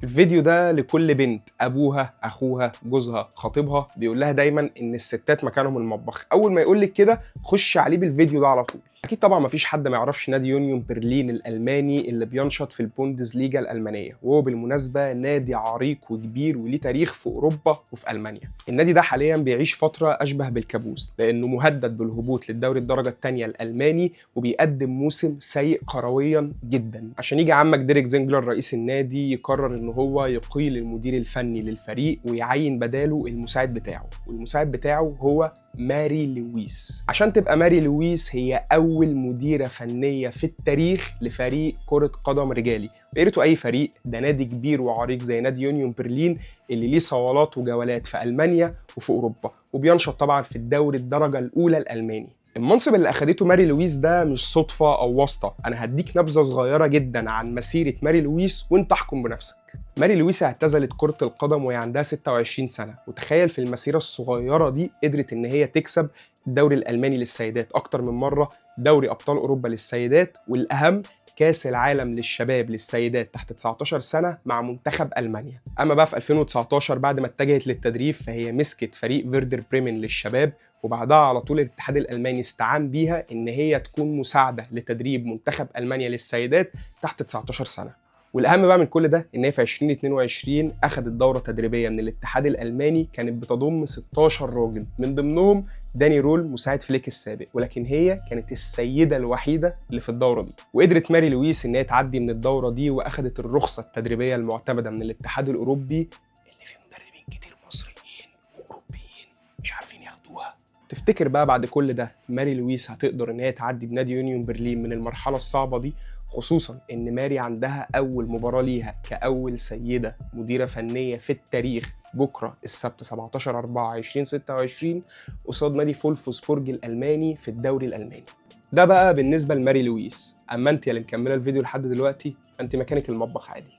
الفيديو ده لكل بنت ابوها اخوها جوزها خطيبها بيقول لها دايما ان الستات مكانهم المطبخ. اول ما يقول لك كده خش عليه بالفيديو ده على طول. اكيد طبعا مفيش حد ما يعرفش نادي يونيون برلين الالماني اللي بينشط في البوندسليجا الالمانيه، وهو بالمناسبه نادي عريق وكبير وليه تاريخ في اوروبا وفي المانيا. النادي ده حاليا بيعيش فتره اشبه بالكابوس لانه مهدد بالهبوط للدوري الدرجه الثانيه الالماني، وبيقدم موسم سيء كرويا جدا. عشان يجي عمك ديريك زينجلر رئيس النادي يقرر ان هو يقيل المدير الفني للفريق ويعين بداله المساعد بتاعه، والمساعد بتاعه هو ماري لويس. عشان تبقى ماري لويس هي اول مديره فنيه في التاريخ لفريق كره قدم رجالي. وقيرته اي فريق، ده نادي كبير وعريق زي نادي يونيون برلين اللي ليه صولات وجولات في المانيا وفي اوروبا، وبينشط طبعا في الدوري الدرجه الاولى الالماني. المنصب اللي اخدته ماري لويس ده مش صدفه او واسطه، انا هديك نبذه صغيره جدا عن مسيره ماري لويس وانت احكم بنفسك. ماري لويس اعتزلت كرة القدم وهي عندها 26 سنة، وتخيل في المسيرة الصغيرة دي قدرت ان هي تكسب الدوري الألماني للسيدات أكتر من مرة، دوري أبطال أوروبا للسيدات، والأهم كاس العالم للشباب للسيدات تحت 19 سنة مع منتخب ألمانيا. أما بقى في 2019 بعد ما اتجهت للتدريب فهي مسكت فريق فيردر بريمن للشباب، وبعدها على طول الاتحاد الألماني استعان بيها إن هي تكون مساعدة لتدريب منتخب ألمانيا للسيدات تحت 19 سنة. والاهم بقى من كل ده ان هي في 2022 اخذت دوره تدريبيه من الاتحاد الالماني كانت بتضم 16 راجل، من ضمنهم داني رول مساعد فليك السابق، ولكن هي كانت السيده الوحيده اللي في الدوره دي. وقدرت ماري لويس ان هي تعدي من الدوره دي واخذت الرخصه التدريبيه المعتمده من الاتحاد الاوروبي اللي فيه مدربين كتير مصريين واوروبيين مش عارفين ياخدوها. تفتكر بقى بعد كل ده ماري لويس هتقدر ان هي تعدي بنادي يونيون برلين من المرحله الصعبه دي، خصوصا ان ماري عندها اول مباراه ليها كاول سيده مديره فنيه في التاريخ بكره السبت 17/4/2026 قصاد نادي فولفسبورج الالماني في الدوري الالماني. ده بقى بالنسبه لماري لويس. اما انت اللي مكمله الفيديو لحد دلوقتي فانت مكانك المطبخ عادي.